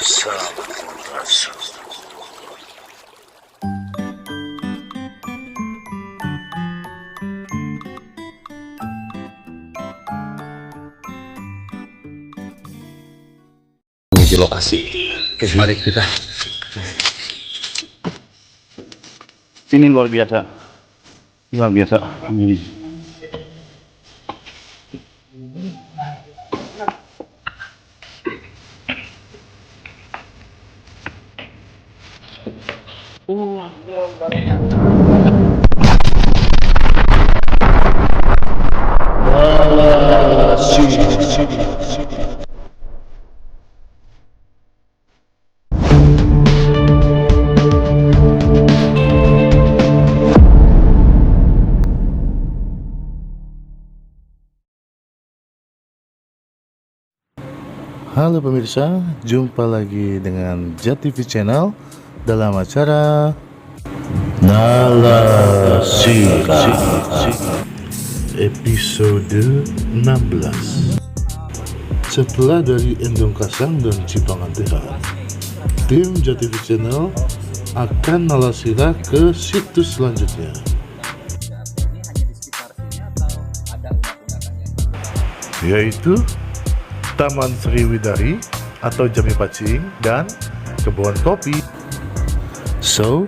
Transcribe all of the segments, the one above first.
Sampurasun. Menuju lokasi. Oke, mari kita. Ini luar biasa. Luar biasa. Ini. Halo pemirsa, jumpa lagi dengan JATV Channel dalam acara Nalasika episode 16. Setelah dari Endong Kasang dan Cipangan TH, tim JATV Channel akan nalasila ke situs selanjutnya, yaitu Taman Sriwidari atau Jambi Pacing dan kebun kopi. So,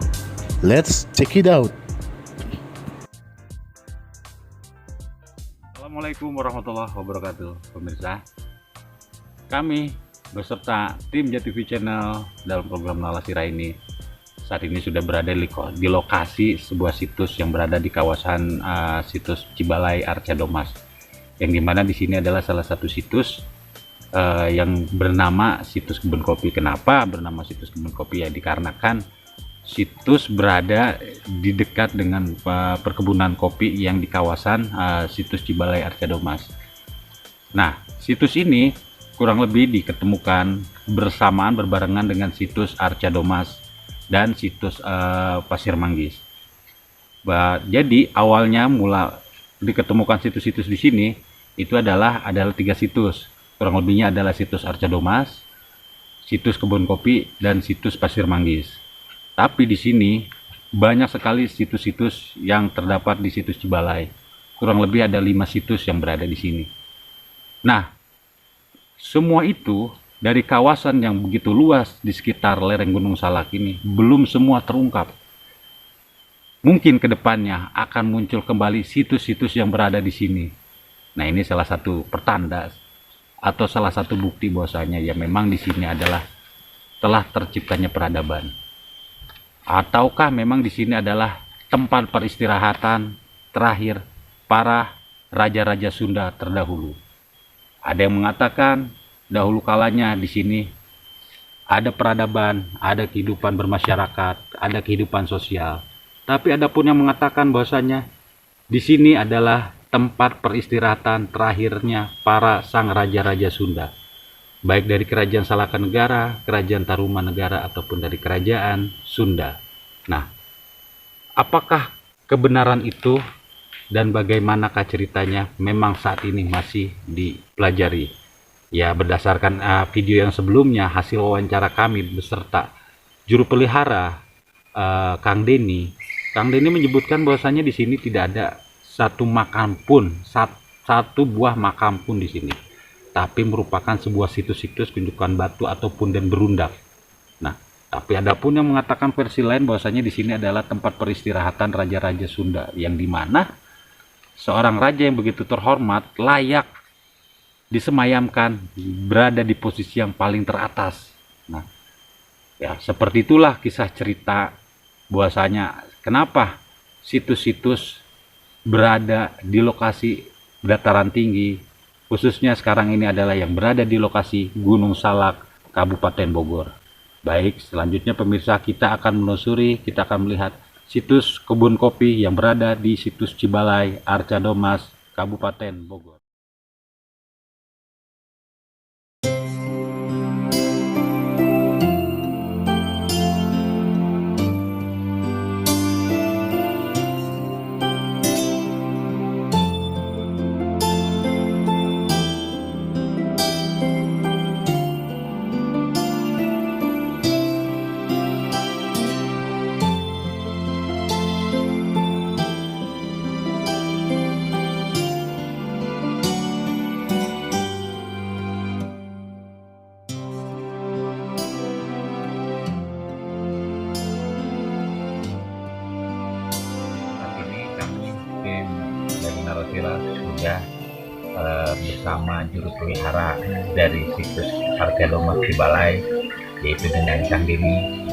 let's check it out. Assalamualaikum warahmatullahi wabarakatuh, pemirsa. Kami beserta tim JATV Channel dalam program Nalasira ini saat ini sudah berada di lokasi sebuah situs yang berada di kawasan situs Cibalai Arca Domas, yang dimana di sini adalah salah satu situs yang bernama situs kebun kopi. Kenapa bernama situs kebun kopi? Ya dikarenakan situs berada di dekat dengan perkebunan kopi yang di kawasan situs Cibalai Arca Domas. Nah, situs ini kurang lebih diketemukan berbarengan dengan situs Arca Domas dan situs Pasir Manggis. Jadi awalnya mula diketemukan situs-situs di sini itu adalah 3 situs. Kurang lebihnya adalah situs Arca Domas, situs kebun kopi, dan situs Pasir Manggis. Tapi di sini banyak sekali situs-situs yang terdapat di situs Cibalai. Kurang lebih ada 5 situs yang berada di sini. Nah, semua itu dari kawasan yang begitu luas di sekitar lereng Gunung Salak ini belum semua terungkap. Mungkin kedepannya akan muncul kembali situs-situs yang berada di sini. Nah, ini salah satu pertanda atau salah satu bukti bahwasanya ya memang di sini adalah telah terciptanya peradaban. Ataukah memang di sini adalah tempat peristirahatan terakhir para raja-raja Sunda terdahulu. Ada yang mengatakan dahulu kalanya di sini ada peradaban, ada kehidupan bermasyarakat, ada kehidupan sosial. Tapi ada pun yang mengatakan bahwasanya di sini adalah tempat peristirahatan terakhirnya para sang raja-raja Sunda, baik dari kerajaan Salakanegara, kerajaan Tarumanegara, ataupun dari kerajaan Sunda. Nah, apakah kebenaran itu dan bagaimanakah ceritanya memang saat ini masih dipelajari? Ya, berdasarkan video yang sebelumnya, hasil wawancara kami beserta juru pelihara Kang Denny menyebutkan bahwasanya di sini tidak ada satu buah makam pun di sini, tapi merupakan sebuah situs-situs gundukan batu ataupun dan berundak. Nah, tapi ada pun yang mengatakan versi lain bahwasanya di sini adalah tempat peristirahatan raja-raja Sunda, yang dimana seorang raja yang begitu terhormat layak disemayamkan berada di posisi yang paling teratas. Nah, ya seperti itulah kisah cerita bahwasanya kenapa situs-situs berada di lokasi dataran tinggi, khususnya sekarang ini adalah yang berada di lokasi Gunung Salak, Kabupaten Bogor. Baik, selanjutnya pemirsa, kita akan menelusuri, kita akan melihat situs kebun kopi yang berada di situs Cibalai Arca Domas, Kabupaten Bogor. bersama juru pelihara dari situs Archaeodomas di Balai, yaitu dengan Kang Denny.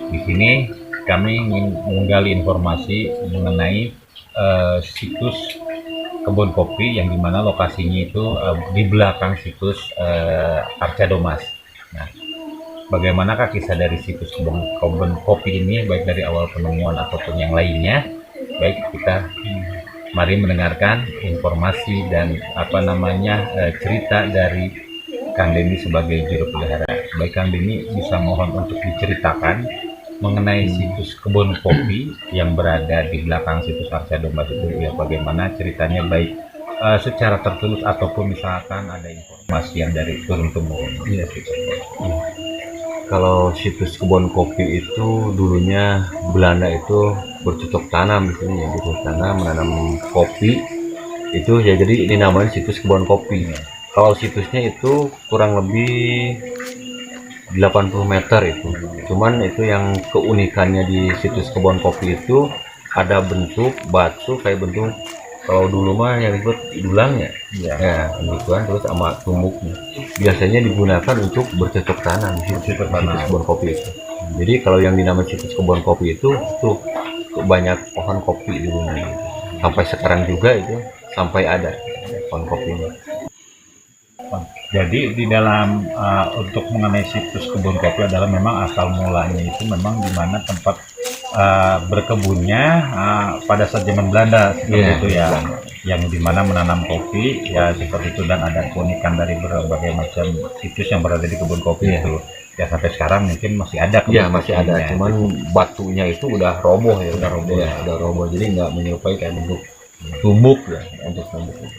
Di sini kami ingin menggali informasi mengenai situs kebun kopi yang dimana lokasinya itu di belakang situs Archaeodomas. Nah, bagaimanakah kisah dari situs kebun kopi ini, baik dari awal penemuan ataupun yang lainnya? Baik, kita mari mendengarkan informasi dan cerita dari Kang Denny sebagai juru pelihara. Baik, Kang Denny, bisa mohon untuk diceritakan mengenai situs kebun kopi yang berada di belakang situs Archaeodomas itu, ya, bagaimana ceritanya, baik secara tertulis ataupun misalkan ada informasi yang dari turun temurun. Iya. Kalau situs kebun kopi itu dulunya Belanda itu bercocok tanam di sini, ya, bercocok tanam menanam kopi itu, ya, jadi dinamain situs kebun kopi. Kalau situsnya itu kurang lebih 80 meter itu. Cuman itu yang keunikannya di situs kebun kopi itu ada bentuk batu kayak bentuk, kalau dulu mah yang disebut dulang, ya. Ya, bentukan terus sama tumbuknya. Biasanya digunakan untuk bercocok tanam di situs kebun kopi itu. Jadi kalau yang dinamakan situs kebun kopi itu tuh banyak pohon kopi di rumah. Sampai sekarang juga itu sampai ada pohon kopinya. Jadi di dalam untuk mengenai situs kebun kopi adalah memang asal mulanya itu memang di mana tempat berkebunnya pada saat zaman Belanda seperti itu, ya, yang dimana menanam kopi, ya, seperti itu. Dan ada keunikan dari berbagai macam situs yang berada di kebun kopi itu, ya, sampai sekarang mungkin masih ada. Ya, masih ada, cuman batunya itu udah roboh, ya, udah roboh, jadi nggak menyerupai kayak bentuk tumbuk, ya, untuk tumbuk itu.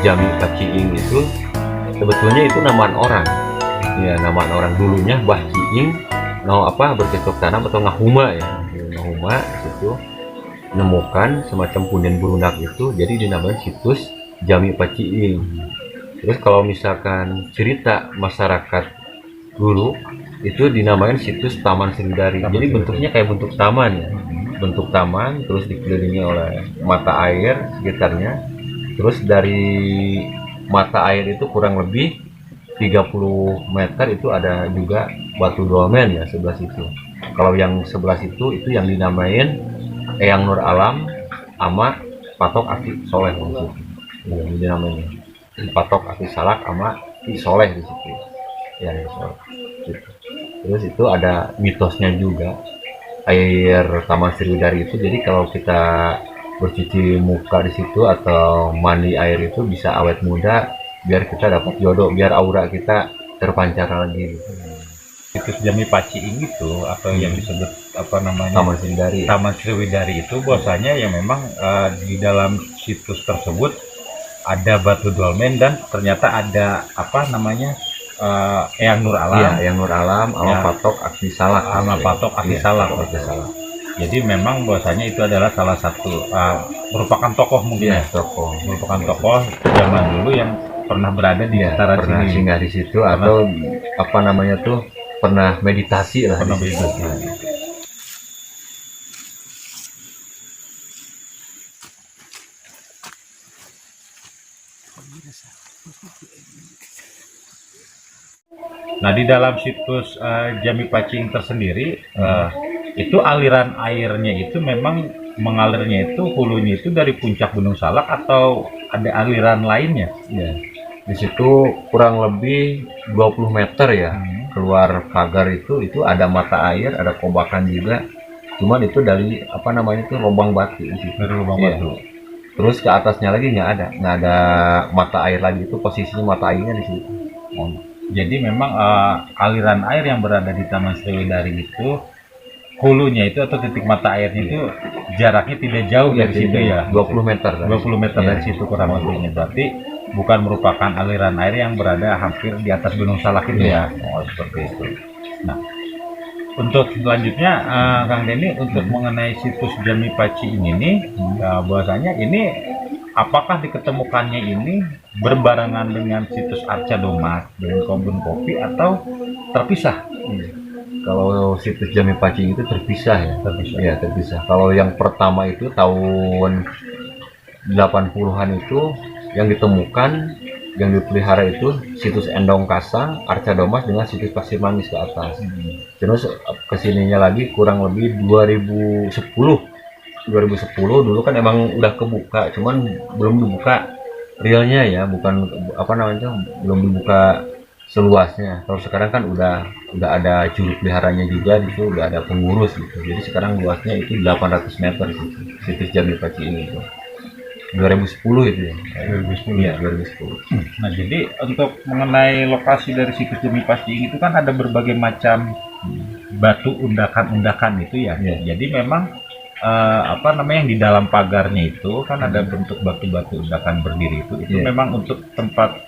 Jami Paciing itu sebetulnya itu namaan orang, ya, namaan orang dulunya Bah Ciing, bercocok tanam atau ngahuma, ya, ngahuma itu menemukan semacam punden berunak itu, jadi dinamakan situs Jami Paciing. Terus kalau misalkan cerita masyarakat dulu itu dinamakan situs Taman Sriwidari. Jadi bentuknya kayak bentuk taman, ya, bentuk taman, terus dikelilingi oleh mata air sekitarnya. Terus dari mata air itu kurang lebih 30 meter itu ada juga batu dolmen ya sebelah situ. Kalau yang sebelah situ itu yang dinamain Eyang Nur Alam sama Patok Aki Soleh di situ. Ini namanya Patok Aki Salak sama Ki Soleh di situ. Ya, gitu. Terus itu ada mitosnya juga air Taman Sriwidari itu. Jadi kalau kita bercuci muka di situ atau mandi air itu bisa awet muda, biar kita dapat jodoh, biar aura kita terpancar lagi. Gitu. Situs Jami Paciing itu atau yang disebut apa namanya Taman Sriwidari. Taman Sriwidari itu bahwasanya ya memang di dalam situs tersebut ada batu dolmen dan ternyata ada apa namanya Eyang Nur Alam. Iya, Eyang Nur Alam sama Ya. Patok Aki Salak. Sama Patok Aki Iya, Salak. Patok Aki Salak. Jadi memang bahwasanya itu adalah salah satu merupakan tokoh mungkin Iya, ya. tokoh. Merupakan tokoh zaman dulu yang pernah berada di Iya, sekitaran pernah sini. singgah di situ atau apa namanya tuh pernah meditasi lah Pernah di situ. meditasi. Nah, di dalam situs Jami Paciing tersendiri itu aliran airnya itu memang mengalirnya itu hulunya itu dari puncak Gunung Salak atau ada aliran lainnya? Ya. Di situ kurang lebih 20 meter ya. Keluar pagar itu ada mata air, ada kobakan juga. Cuman itu dari apa namanya itu lubang batu di situ. Dari lubang Iya. batu. Terus ke atasnya lagi nggak ada mata air lagi, itu posisinya mata airnya di situ. Jadi memang aliran air yang berada di Taman Sriwidari itu hulunya itu atau titik mata airnya itu jaraknya tidak jauh dari situ ya. 20 meter. 20 meter Iya. dari situ kurang lebihnya. Berarti bukan merupakan aliran air yang berada hampir di atas Gunung Salak itu ya. Oh, seperti itu. Nah, untuk selanjutnya Kang Denny untuk mengenai situs Jami Paciing ini bahwasanya ini apakah diketemukannya ini berbarengan dengan situs Arca Domas dengan kebun kopi atau terpisah? Kalau situs Jami Paciing itu terpisah ya. Terpisah. Iya, terpisah. Kalau yang pertama itu tahun 80-an itu yang ditemukan, yang dipelihara itu situs Endong Kasang, Arca Domas dengan situs Pasir Mangis ke atas. Terus kesininya lagi kurang lebih 2010 dulu kan emang udah kebuka, cuman belum dibuka realnya ya, bukan apa namanya, belum dibuka seluasnya. Kalau sekarang kan udah ada juru peliharanya juga di situ, udah ada pengurus gitu. Jadi sekarang luasnya itu 800 meter gitu, situs Jami Paciing itu. 2010 itu ya. 2010 Iya, 2010. Nah, jadi untuk mengenai lokasi dari situs Jami Paciing itu kan ada berbagai macam batu undakan-undakan itu ya. Iya. Jadi memang apa namanya yang di dalam pagarnya itu kan ada bentuk batu-batu undakan berdiri itu Iya. memang untuk tempat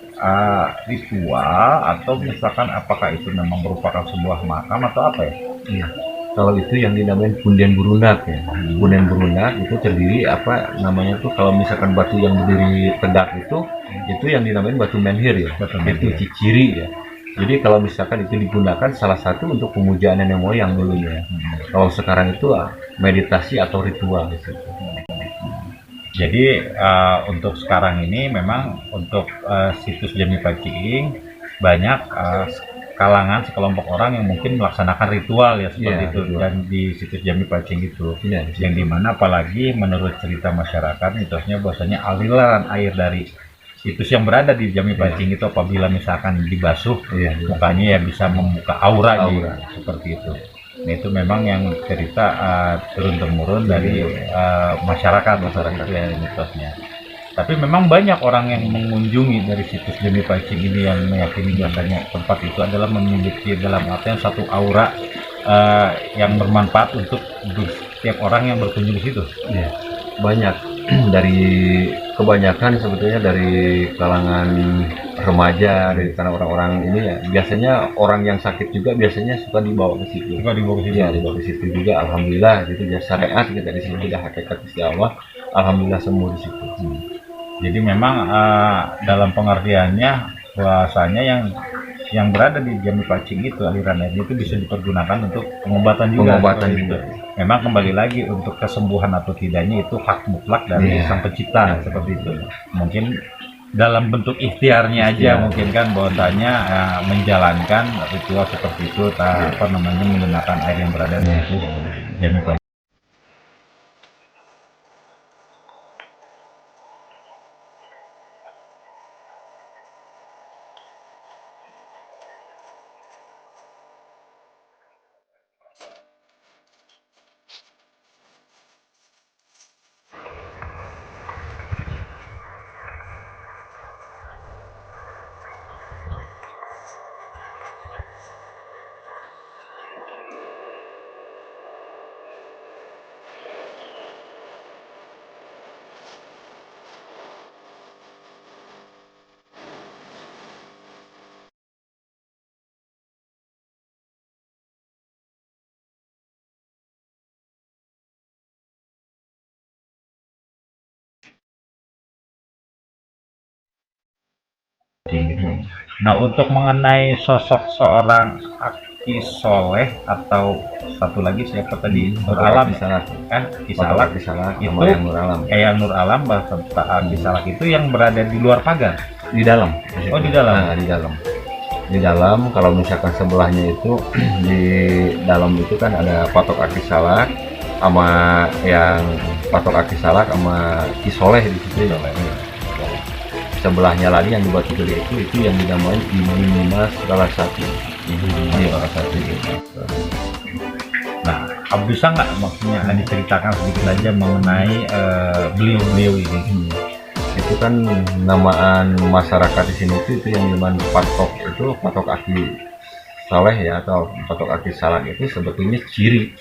ritual atau misalkan apakah itu memang merupakan sebuah makam atau apa ya? Iya. Kalau itu yang dinamain punden burunak ya. Punden burunak itu terdiri apa namanya tuh, kalau misalkan batu yang berdiri tegak itu yang dinamain batu menhir ya. Batu Itu menhir. ciri ya. Jadi kalau misalkan itu digunakan salah satu untuk pemujaan nenek moyang dulunya. Kalau sekarang itu meditasi atau ritual di situ. Jadi untuk sekarang ini memang untuk situs Jami Paciing banyak kalangan sekelompok orang yang mungkin melaksanakan ritual ya seperti Iya, itu ritual. dan di situs Jami Paciing itu Iya, yang dimana apalagi menurut cerita masyarakat mitosnya bahwasanya aliran air dari situs yang berada di Jami Paciing itu apabila misalkan dibasuh Iya. mukanya ya bisa membuka aura, Aura. seperti itu. Nah, itu memang yang cerita turun temurun dari masyarakat itu ya mitosnya. Tapi memang banyak orang yang mengunjungi dari situs Jami Paciing ini yang meyakini bahwasanya tempat itu adalah memiliki dalam artian satu aura yang bermanfaat untuk setiap orang yang berkunjung di situ. Iya. Banyak dari kebanyakan sebetulnya dari kalangan remaja, dari kalangan orang-orang ini ya. Biasanya orang yang sakit juga biasanya suka dibawa ke situ. Juga dibawa ke situ. Iya, dibawa ke situ juga. Alhamdulillah gitu ya, syariat kita di sini sudah hakikat Gusti Allah. Alhamdulillah semua di situ. Jadi memang dalam pengertiannya bahwasanya yang berada di Jami Paciing itu aliran airnya itu bisa dipergunakan untuk pengobatan juga. Pengobatan seperti juga. itu. Memang kembali lagi untuk kesembuhan atau tidaknya itu hak mutlak dari Iya. Sang Pencipta seperti itu. Mungkin dalam bentuk ikhtiarnya aja Ikhtiar. mungkin kan bahwasanya menjalankan ritual seperti itu menggunakan air yang berada di situ Jami Pacing. Nah, untuk mengenai sosok seorang Aki Soleh atau satu lagi siapa tadi, Nur Alam Salak. kan, Aki Salak Salak itu sama yang Nur Alam. Eyang Nur Alam beserta Aki Salak itu yang berada di luar pagar. Di dalam. Oh, di dalam. Nah, di dalam. Di dalam, kalau misalkan sebelahnya itu di dalam itu kan ada patok Aki Salak sama yang patok Aki Salak sama Ki Soleh di situ. Sebelahnya lagi yang dibuat gede itu yang dinamain Ibu Nimas Larasati. Nah, bisa nggak maksudnya diceritakan sedikit aja mengenai beliau-beliau ini? Itu kan namaan masyarakat di sini itu yang zaman patok itu patok Aki Saleh ya atau patok Aki Salak itu sebetulnya ciri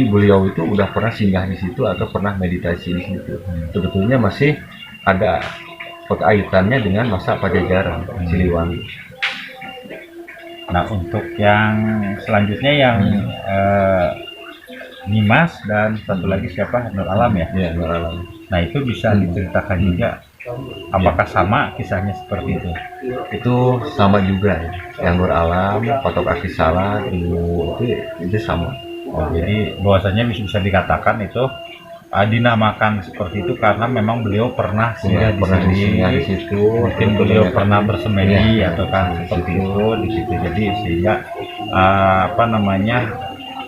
beliau itu udah pernah singgah di situ atau pernah meditasi di situ. Sebetulnya masih ada kaitannya dengan masa Pajajaran Siliwangi. Nah, untuk yang selanjutnya yang Nimas dan satu lagi siapa, Nur Alam ya? Ya, Nur Alam. Nah, itu bisa diceritakan juga apakah sama kisahnya seperti itu? Itu sama juga ya. Yang Nur Alam, patok Aki Salak itu sama. Oh, jadi bahwasanya bisa dikatakan itu dinamakan seperti itu karena memang beliau pernah singgah singgah di situ. Mungkin beliau pernah bersemedi ya, atau kan seperti itu di situ. Jadi sehingga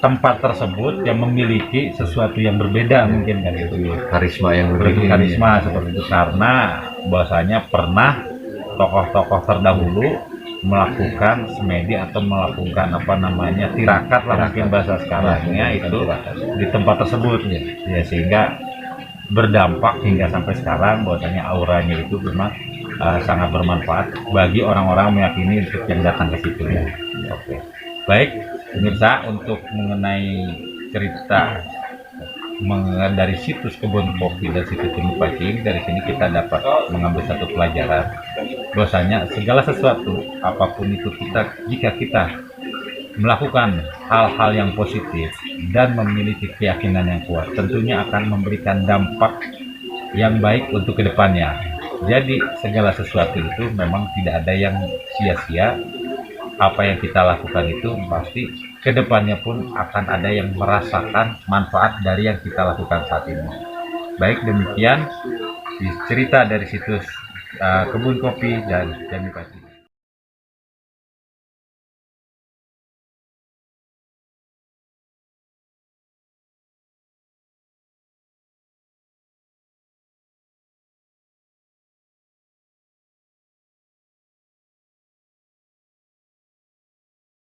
tempat tersebut yang memiliki sesuatu yang berbeda mungkin kan itu. Karisma yang Karisma seperti itu karena bahwasanya pernah tokoh-tokoh terdahulu melakukan semedi atau melakukan tirakat lah mungkin bahasa sekarangnya itu di tempat tersebut ya, sehingga berdampak hingga sampai sekarang bahwasanya auranya itu memang sangat bermanfaat bagi orang-orang meyakini untuk yang datang ke situ ya. Oke. Baik pemirsa, untuk mengenai cerita dari situs kebun kopi dan situs Jami Pacing, dari sini kita dapat mengambil satu pelajaran bahwasanya segala sesuatu apapun itu jika kita melakukan hal-hal yang positif dan memiliki keyakinan yang kuat, tentunya akan memberikan dampak yang baik untuk kedepannya. Jadi segala sesuatu itu memang tidak ada yang sia-sia. Apa yang kita lakukan itu pasti kedepannya pun akan ada yang merasakan manfaat dari yang kita lakukan saat ini. Baik, demikian cerita dari situs kebun kopi dan Jami Pacing.